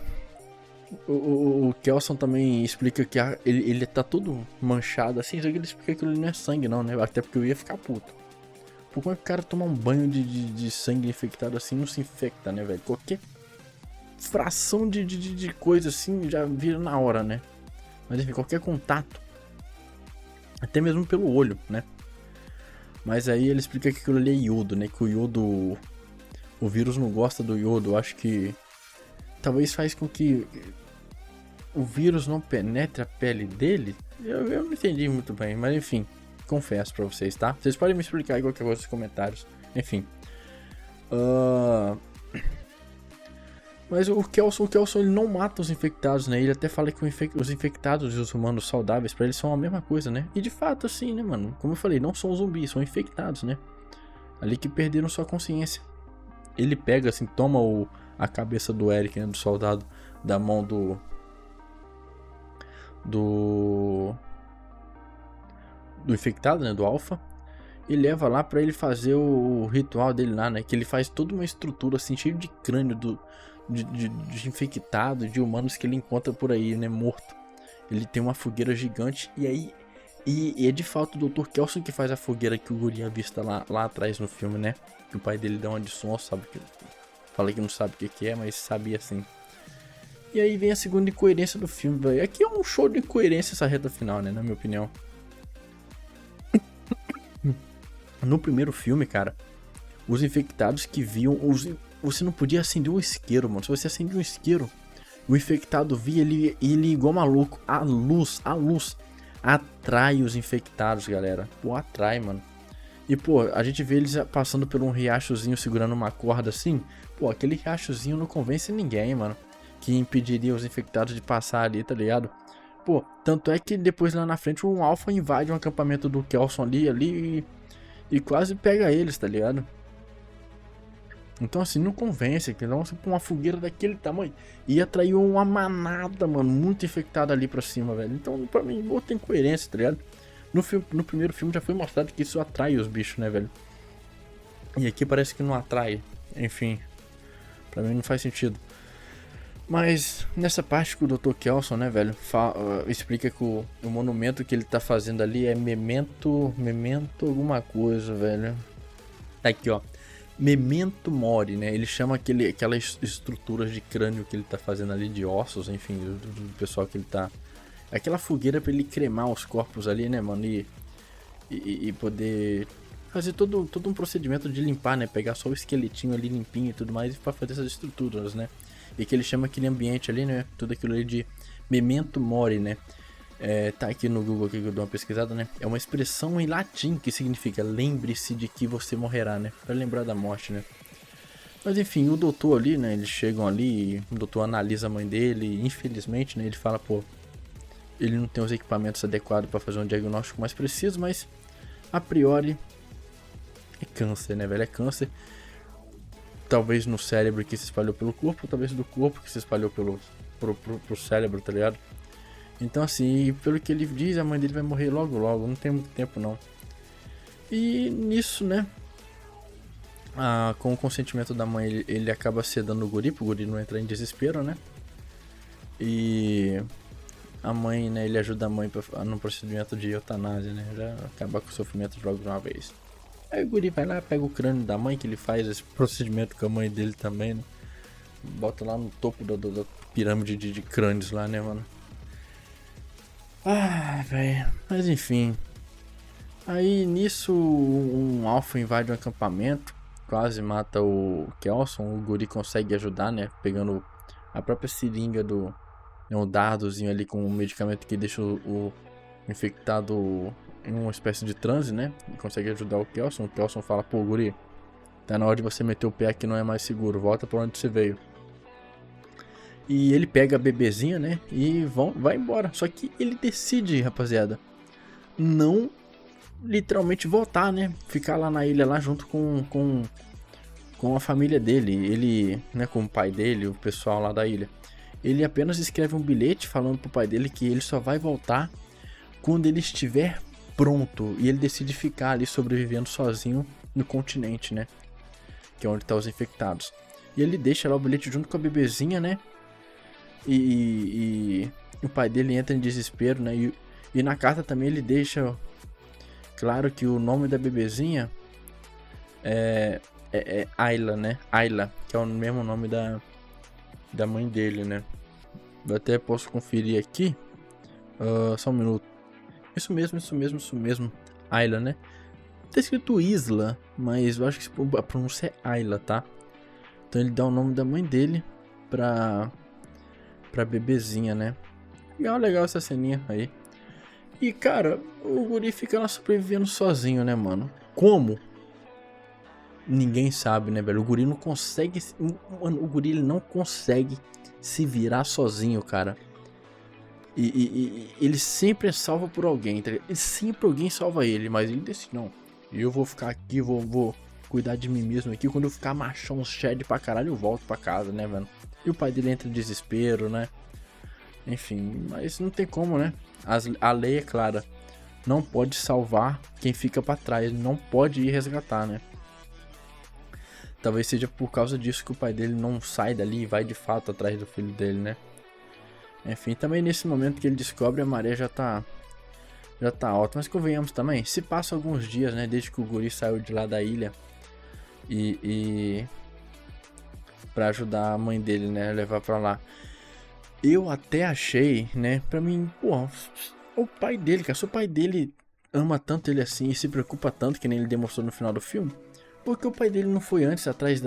O Kelson também explica que ele tá todo manchado assim, só que ele explica que aquilo não é sangue não, né? Até porque eu ia ficar puto. Por como é que o cara toma um banho de sangue infectado assim não se infecta, né, velho? Qualquer fração de coisa assim já vira na hora, né? Mas enfim, qualquer contato. Até mesmo pelo olho, né? Mas aí ele explica que aquilo ali é iodo, né? Que o iodo... O vírus não gosta do iodo. Eu acho que... Talvez faz com que o vírus não penetre a pele dele. Eu não entendi muito bem, mas enfim. confesso pra vocês, tá? Vocês podem me explicar aí qualquer coisa nos comentários. Enfim. Mas o Kelson ele não mata os infectados, né? Ele até fala que os infectados e os humanos saudáveis pra ele são a mesma coisa, né? E de fato, assim, né, mano? Como eu falei, não são zumbis, são infectados, né? Ali que perderam sua consciência. Ele pega, assim, toma a cabeça do Eric, né? Do soldado, da mão do infectado, né? Do Alpha. E leva lá pra ele fazer o ritual dele lá, né? Que ele faz toda uma estrutura, assim, cheio de crânio de infectado, de humanos que ele encontra por aí, né? Morto. Ele tem uma fogueira gigante. E aí... E é de fato o Dr. Kelson que faz a fogueira que o guri avista lá atrás no filme, né? Que o pai dele dá uma de som, sabe? Fala que não sabe o que é, mas sabia assim. E aí vem a segunda incoerência do filme, velho. Aqui é um show de incoerência essa reta final, né? Na minha opinião. No primeiro filme, cara, os infectados que viam... Você não podia acender um isqueiro, mano. Se você acendia um isqueiro, o infectado via ele igual maluco. A luz atrai os infectados, galera. Pô, atrai, mano. E, pô, a gente vê eles passando por um riachozinho segurando uma corda assim. Pô, aquele riachozinho não convence ninguém, mano. Que impediria os infectados de passar ali, tá ligado? Pô, tanto é que depois lá na frente um Alpha invade um acampamento do Kelson ali e quase pega eles, tá ligado? Então assim, não convence, que não, com uma fogueira daquele tamanho ia atrair uma manada, mano, muito infectada ali pra cima, velho. Então, pra mim, outra incoerência, tá ligado? No primeiro filme já foi mostrado que isso atrai os bichos, né, velho? E aqui parece que não atrai. Enfim, pra mim não faz sentido. Mas nessa parte que o Dr. Kelson, né, velho, explica que o monumento que ele tá fazendo ali é memento alguma coisa, velho. Tá aqui, ó. Memento Mori, né? Ele chama aquelas estruturas de crânio que ele tá fazendo ali, de ossos, enfim, do pessoal que ele tá... Aquela fogueira pra ele cremar os corpos ali, né, mano? E poder fazer todo um procedimento de limpar, né? Pegar só o esqueletinho ali limpinho e tudo mais pra fazer essas estruturas, né? E que ele chama aquele ambiente ali, né? Tudo aquilo ali de Memento Mori, né? Tá aqui no Google aqui que eu dou uma pesquisada, né? É uma expressão em latim que significa lembre-se de que você morrerá, né? Pra lembrar da morte, né? Mas enfim, o doutor ali, né? Eles chegam ali, o doutor analisa a mãe dele e infelizmente, né? Ele fala, pô, ele não tem os equipamentos adequados pra fazer um diagnóstico mais preciso, mas a priori é câncer, né, velho? É câncer. Talvez no cérebro que se espalhou pelo corpo, talvez do corpo que se espalhou pro cérebro, tá ligado? Então assim, pelo que ele diz, a mãe dele vai morrer logo, não tem muito tempo não. E nisso, né, com o consentimento da mãe, ele acaba sedando o guri, pro guri não entrar em desespero, né. E a mãe, né, ele ajuda a mãe no procedimento de eutanásia, né, já acabar com o sofrimento logo de uma vez. Aí o guri vai lá, pega o crânio da mãe, que ele faz esse procedimento com a mãe dele também, né. Bota lá no topo da pirâmide de crânios lá, né, mano. Ah, velho. Mas enfim. Aí nisso um Alpha invade um acampamento. Quase mata o Kelson. O guri consegue ajudar, né? Pegando a própria seringa um dardozinho ali com um medicamento que deixa o infectado em uma espécie de transe, né? E consegue ajudar o Kelson. O Kelson fala, pô, guri, tá na hora de você meter o pé aqui, não é mais seguro. Volta pra onde você veio. E ele pega a bebezinha, né? E vai embora. Só que ele decide, rapaziada, não literalmente voltar, né? Ficar lá na ilha, lá junto com a família dele. Ele, né? Com o pai dele, o pessoal lá da ilha. Ele apenas escreve um bilhete falando pro pai dele que ele só vai voltar quando ele estiver pronto. E ele decide ficar ali sobrevivendo sozinho no continente, né? Que é onde tá os infectados. E ele deixa lá o bilhete junto com a bebezinha, né? E o pai dele entra em desespero, né? E na carta também ele deixa claro que o nome da bebezinha é Ayla, né? Ayla, que é o mesmo nome da mãe dele, né? Eu até posso conferir aqui. Só um minuto. Isso mesmo. Ayla, né? Tá escrito Isla, mas eu acho que a pronúncia é Ayla, tá? Então ele dá o nome da mãe dele pra bebezinha, né? Legal essa ceninha aí. E, cara, o guri fica lá sobrevivendo sozinho, né, mano? Como? Ninguém sabe, né, velho? O guri não consegue... Mano, o guri ele não consegue se virar sozinho, cara. E ele sempre é salvo por alguém, tá ligado? E sempre alguém salva ele, mas ele decide, não, eu vou ficar aqui, vou cuidar de mim mesmo aqui. Quando eu ficar machão, shed pra caralho, eu volto pra casa, né, velho? E o pai dele entra em desespero, né? Enfim, mas não tem como, né? A lei é clara. Não pode salvar quem fica pra trás, não pode ir resgatar, né? Talvez seja por causa disso que o pai dele não sai dali e vai de fato atrás do filho dele, né? Enfim, também nesse momento que ele descobre, a maré já tá alta. Mas convenhamos também, se passa alguns dias, né, desde que o guri saiu de lá da ilha e pra ajudar a mãe dele, né, levar pra lá. Eu até achei, né, pra mim, pô, o pai dele, cara, se o pai dele ama tanto ele assim e se preocupa tanto, que nem ele demonstrou no final do filme, por que o pai dele não foi antes atrás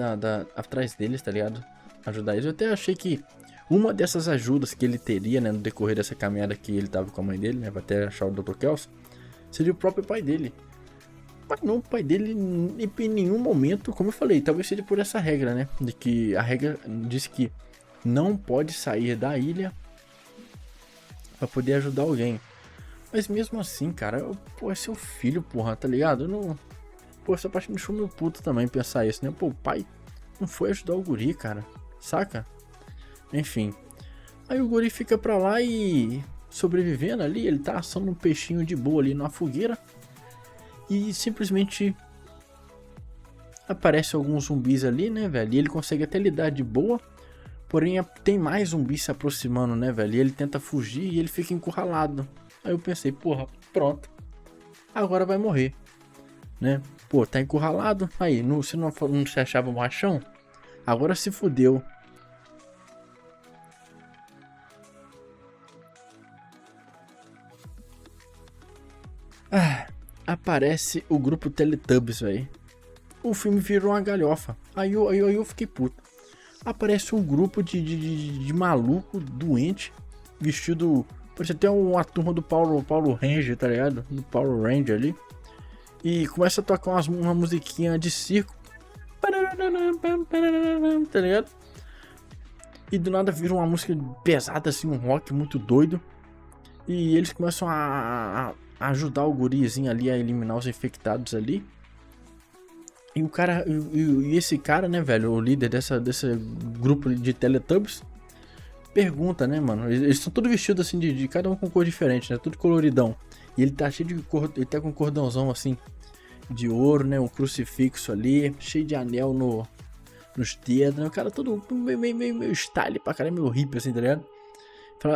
atrás deles, tá ligado? Ajudar eles. Eu até achei que uma dessas ajudas que ele teria, né, no decorrer dessa caminhada que ele tava com a mãe dele, né, pra até achar o Dr. Kelso, seria o próprio pai dele. Mas não, o pai dele em nenhum momento, como eu falei, talvez seja por essa regra, né, de que a regra diz que não pode sair da ilha pra poder ajudar alguém. Mas mesmo assim, cara, pô, é seu filho, porra, tá ligado? Eu não... Pô, essa parte me deixou meio puto também pensar isso, né? Pô, o pai não foi ajudar o guri, cara, saca? Enfim, aí o guri fica pra lá e sobrevivendo ali, ele tá assando um peixinho de boa ali numa fogueira e simplesmente aparece alguns zumbis ali, né, velho? E ele consegue até lidar de boa, porém tem mais zumbis se aproximando, né, velho? E ele tenta fugir e ele fica encurralado. Aí eu pensei, porra, pronto, agora vai morrer, né? Pô, tá encurralado, aí, se não se achava um machão, agora se fudeu. Aparece o grupo Teletubbies, velho. O filme virou uma galhofa. Aí eu fiquei puto. Aparece um grupo de maluco, doente, vestido... Parece até uma turma do Paulo Ranger, tá ligado? Do Power Ranger ali. E começa a tocar uma musiquinha de circo. Tá ligado? E do nada vira uma música pesada, assim, um rock muito doido. E eles começam a ajudar o gurizinho ali a eliminar os infectados ali. E o cara, e esse cara, né, velho, o líder desse grupo de Teletubbies, pergunta, né, mano, eles estão todos vestidos assim, de cada um com cor diferente, né, tudo coloridão. E ele tá cheio de cor, ele tá com um cordãozão assim, de ouro, né, um crucifixo ali, cheio de anel nos dedos, né, o cara todo meio style pra caralho, meio hippie assim, tá ligado?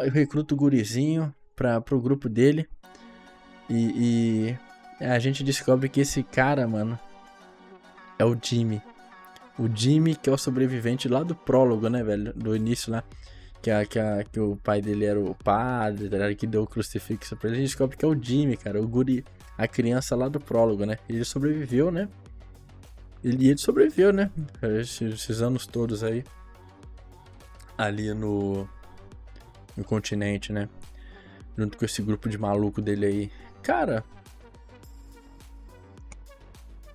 Eu recruto o gurizinho pro grupo dele. E a gente descobre que esse cara, mano, é o Jimmy. O Jimmy, que é o sobrevivente lá do prólogo, né, velho? Do início lá. Que o pai dele era o padre, que deu o crucifixo pra ele. A gente descobre que é o Jimmy, cara. O guri, a criança lá do prólogo, né? Ele sobreviveu, né? Ele sobreviveu, né? Esses anos todos aí. Ali no continente, né? Junto com esse grupo de maluco dele aí. Cara,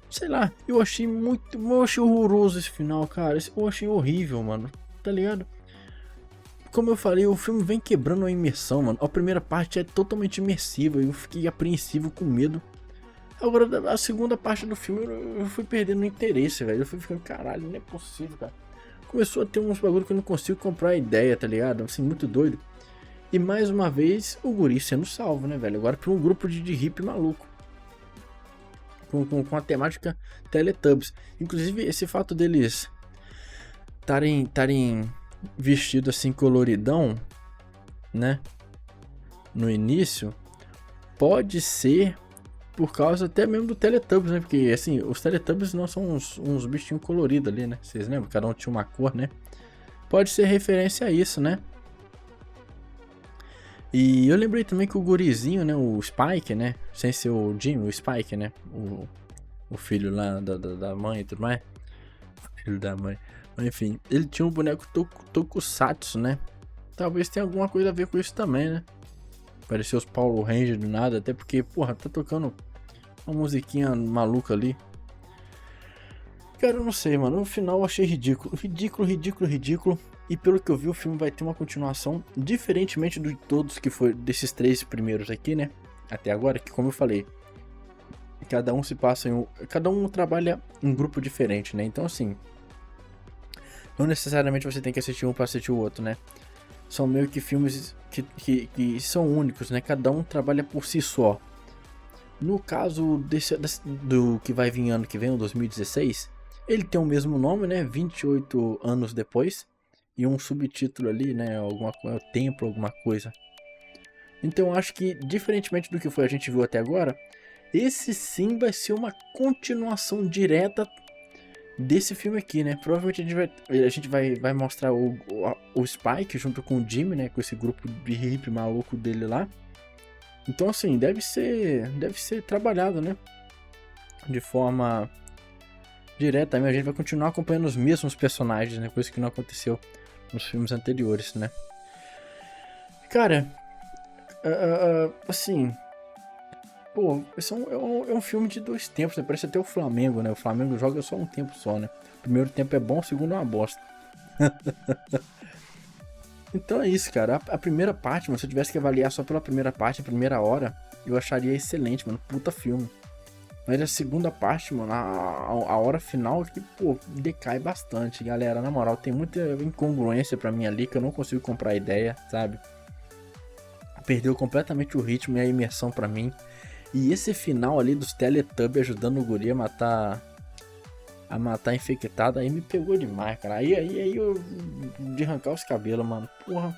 sei lá, eu achei horroroso esse final, cara. Eu achei horrível, mano. Tá ligado? Como eu falei, o filme vem quebrando a imersão, mano. A primeira parte é totalmente imersiva, eu fiquei apreensivo com medo. Agora, a segunda parte do filme, eu fui perdendo o interesse, velho. Eu fui ficando, caralho, não é possível, cara. Começou a ter uns bagulho que eu não consigo comprar a ideia, tá ligado? Assim, muito doido. E mais uma vez, o guri sendo salvo, né, velho? Agora por um grupo de hippie maluco. Com a temática Teletubbies. Inclusive, esse fato deles estarem vestidos assim, coloridão, né? No início, pode ser por causa até mesmo do Teletubbies, né? Porque, assim, os Teletubbies não são uns bichinhos coloridos ali, né? Vocês lembram? Cada um tinha uma cor, né? Pode ser referência a isso, né? E eu lembrei também que o gurizinho, né, o Spike, né, sem ser o Jimmy, o Spike, né, o filho lá da mãe e tudo mais, filho da mãe, mas enfim, ele tinha um boneco Tokusatsu, né, talvez tenha alguma coisa a ver com isso também, né, Pareceu os Power Rangers do nada, até porque, porra, tá tocando uma musiquinha maluca ali. Cara, eu não sei, mano. No final eu achei ridículo. Ridículo, ridículo, ridículo. E pelo que eu vi, o filme vai ter uma continuação, diferentemente de todos que foi desses 3 primeiros aqui, né? Até agora, que como eu falei, cada um se passa cada um trabalha em um grupo diferente, né? Então assim, não necessariamente você tem que assistir um para assistir o outro, né? São meio que filmes que são únicos, né? Cada um trabalha por si só. No caso do que vai vir ano que vem, o 2016, ele tem o mesmo nome, né? 28 anos depois. E um subtítulo ali, né? Alguma coisa, templo, alguma coisa. Então eu acho que, diferentemente do que a gente viu até agora, esse sim vai ser uma continuação direta desse filme aqui, né? Provavelmente a gente vai mostrar o Spike junto com o Jimmy, né? Com esse grupo de hippie maluco dele lá. Então assim, deve ser trabalhado, né? De forma direta, a gente vai continuar acompanhando os mesmos personagens, né? Coisa que não aconteceu nos filmes anteriores, né? Cara, assim, pô, esse é um filme de 2 tempos, né? Parece até o Flamengo, né? O Flamengo joga só um tempo só, né? O primeiro tempo é bom, o segundo é uma bosta. Então é isso, cara. A primeira parte, mano, se eu tivesse que avaliar só pela primeira parte, a primeira hora, eu acharia excelente, mano. Puta filme. Mas a segunda parte, mano, a hora final aqui, pô, decai bastante, galera. Na moral, tem muita incongruência pra mim ali que eu não consigo comprar ideia, sabe? Perdeu completamente o ritmo e a imersão pra mim. E esse final ali dos Teletubbies ajudando o guri a matar infectado, aí me pegou demais, cara. Aí eu de arrancar os cabelos, mano. Porra.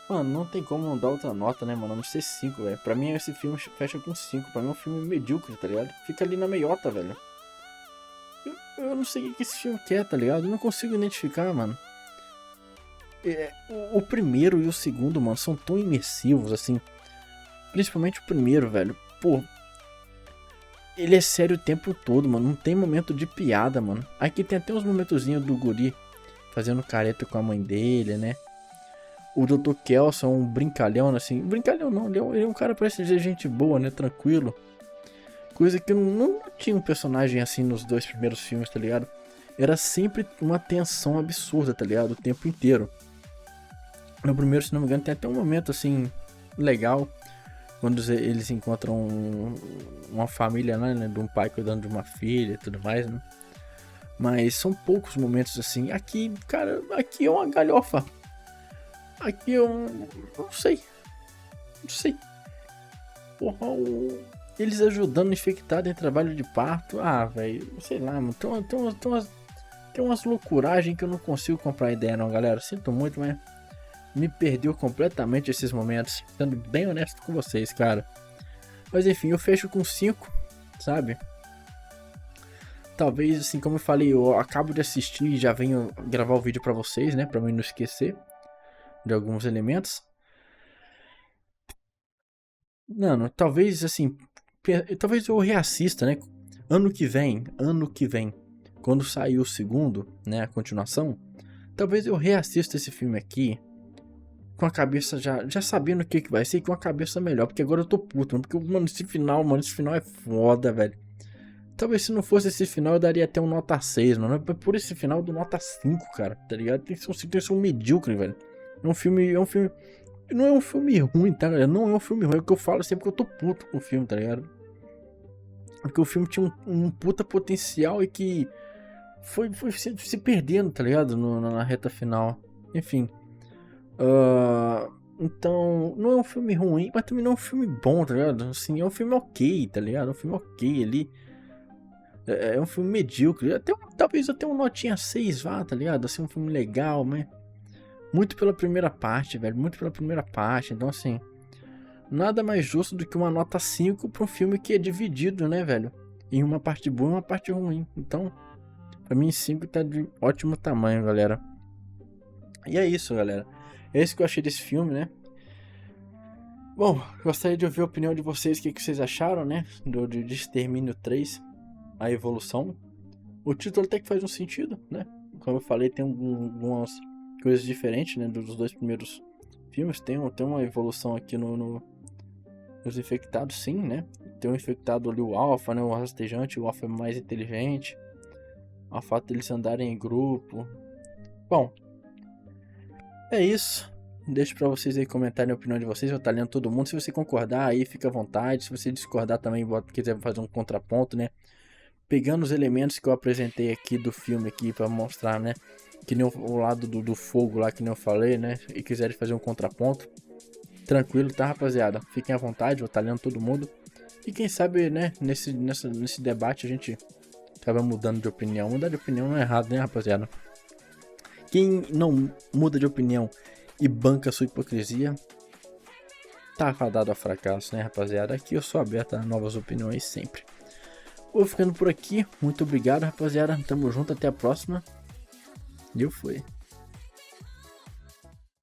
Mano, não tem como não dar outra nota, né, mano? A não ser 5, velho. Pra mim, esse filme fecha com 5. Pra mim é um filme medíocre, tá ligado? Fica ali na meiota, velho. Eu não sei o que esse filme quer, tá ligado? Eu não consigo identificar, mano. O primeiro e o segundo, mano, são tão imersivos, assim. Principalmente o primeiro, velho. Pô, ele é sério o tempo todo, mano. Não tem momento de piada, mano. Aqui tem até uns momentozinhos do guri fazendo careta com a mãe dele, né? O Dr. Kelson é um brincalhão, assim. Brincalhão não, ele é um cara, parece ser gente boa, né? Tranquilo. Coisa que não tinha um personagem assim nos 2 primeiros filmes, tá ligado? Era sempre uma tensão absurda, tá ligado? O tempo inteiro. No primeiro, se não me engano, tem até um momento assim legal. Quando eles encontram uma família, né? De um pai cuidando de uma filha e tudo mais, né? Mas são poucos momentos assim. Aqui, cara, aqui é uma galhofa. Aqui eu não sei. Não sei. Porra, eles ajudando o infectado em trabalho de parto. Ah, velho, sei lá, mano. Tem umas loucuragens que eu não consigo comprar ideia, não, galera. Sinto muito, mas me perdeu completamente esses momentos. Sendo bem honesto com vocês, cara. Mas enfim, eu fecho com 5, sabe? Talvez, assim, como eu falei, eu acabo de assistir e já venho gravar o vídeo pra vocês, né? Pra mim não esquecer de alguns elementos. Mano, talvez assim, talvez eu reassista, né? Ano que vem, quando sair o segundo, né, a continuação, talvez eu reassista esse filme aqui com a cabeça já sabendo o que vai ser, com a cabeça melhor, porque agora eu tô puto, mano, porque, mano, esse final é foda, velho. Talvez se não fosse esse final eu daria até um nota 6, mano. Por esse final eu dou nota 5, cara, tá ligado? Tem que ser um medíocre, velho. É um filme. Não é um filme ruim, tá, galera? Não é um filme ruim. É o que eu falo sempre que eu tô puto com o filme, tá ligado? Porque o filme tinha um puta potencial e que foi se perdendo, tá ligado? Na reta final. Enfim. Então, não é um filme ruim, mas também não é um filme bom, tá ligado? Assim, é um filme ok, tá ligado? É um filme ok ali. É um filme medíocre. Talvez até um notinha 6 vá, tá ligado? Assim, um filme legal, mas muito pela primeira parte, velho. Muito pela primeira parte. Então, assim, nada mais justo do que uma nota 5 pra um filme que é dividido, né, velho? Em uma parte boa e uma parte ruim. Então, pra mim, 5 tá de ótimo tamanho, galera. E é isso, galera. É isso que eu achei desse filme, né? Bom, gostaria de ouvir a opinião de vocês. O que vocês acharam, né? De Extermínio 3, A Evolução. O título até que faz um sentido, né? Como eu falei, tem algumas coisas diferentes, né? Dos dois primeiros filmes. Tem uma evolução aqui nos infectados, sim, né? Tem um infectado ali, o Alpha, né? O rastejante, o Alpha é mais inteligente. O fato deles andarem em grupo. Bom, é isso. Deixo pra vocês aí comentarem a opinião de vocês. Eu tô lendo todo mundo. Se você concordar aí, fica à vontade. Se você discordar também, quiser fazer um contraponto, né? Pegando os elementos que eu apresentei aqui do filme aqui pra mostrar, né? Que nem o lado do fogo lá, que nem eu falei, né? E quiserem fazer um contraponto, tranquilo, tá, rapaziada? Fiquem à vontade, vou estar lendo todo mundo. E quem sabe, né? Nesse debate a gente acaba mudando de opinião. Mudar de opinião não é errado, né, rapaziada? Quem não muda de opinião e banca a sua hipocrisia, tá fadado a fracasso, né, rapaziada? Aqui eu sou aberto a novas opiniões sempre. Vou ficando por aqui. Muito obrigado, rapaziada. Tamo junto, até a próxima. E eu fui.